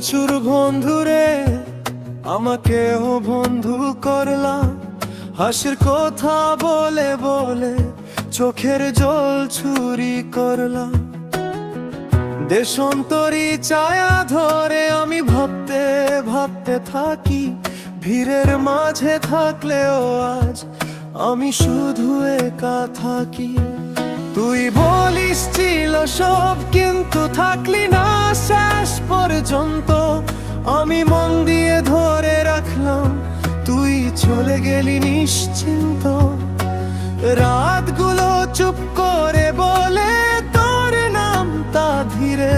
নিচুর বন্ধুরে আমাকেও বন্ধু করলা, হাসির কথা বলে বলে চোখের জল চুরি করলা। দেশান্তরী ছায়া ধরে আমি ভাবতে ভাবতে থাকি, ভিড়ের মাঝে থাকলেও আজ আমি শুধু একা থাকি। তুই বলিস ছিল সব, কিন্তু থাকলি না শেষ পর্যন্ত। আমি মন দিয়ে ধরে রাখলাম, তুই চলে গেলি নিশ্চিন্ত। রাতগুলো চুপ করে বলে তোর নামটা ধীরে,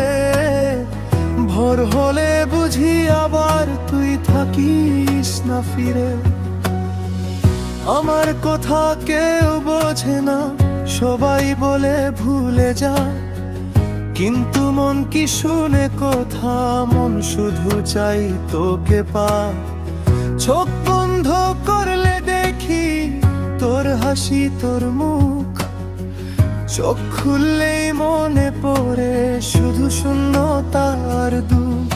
ভোর হলে বুঝি আবার তুই থাকিস না ফিরে। আমার কথা কেউ বোঝে না, সবাই বলে ভুলে যা, কিন্তু মন কি শুনে কথা, মন শুধু চাই তোকে পা। চোখ বন্ধ করলে দেখি তোর হাসি তোর মুখ, চোখ খুললেই মনে পড়ে শুধু শূন্যতার দুঃখ।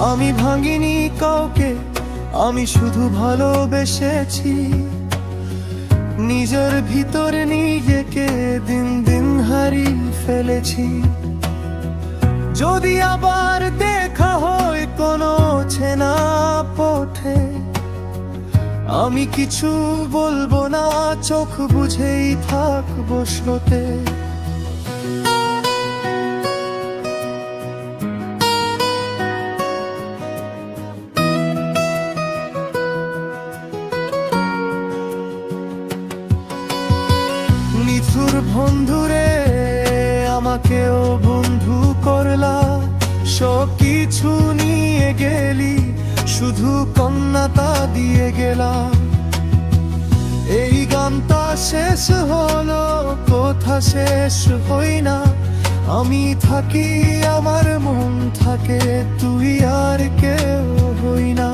আমি ভাঙিনি কাউকে, আমি শুধু ভালোবেসেছি, নিজের ভিতরে নিজেকে দিন দিন হারিয়ে ফেলেছি। যদি আবার দেখা হয় কোনো চেনা পথে, আমি কিছু বলবো না, চোখ বুঝেই থাকবো স্রোতে। নিথুর বন্ধুরে আমাকেও বন্ধু করলা, সব কিছু নিয়ে গেলি, শুধু কন্যাটা দিয়ে গেলা। এই গানটা শেষ হলো, কথা শেষ হই না। আমি থাকি, আমার মন থাকে, তুই আর কেউ হই না।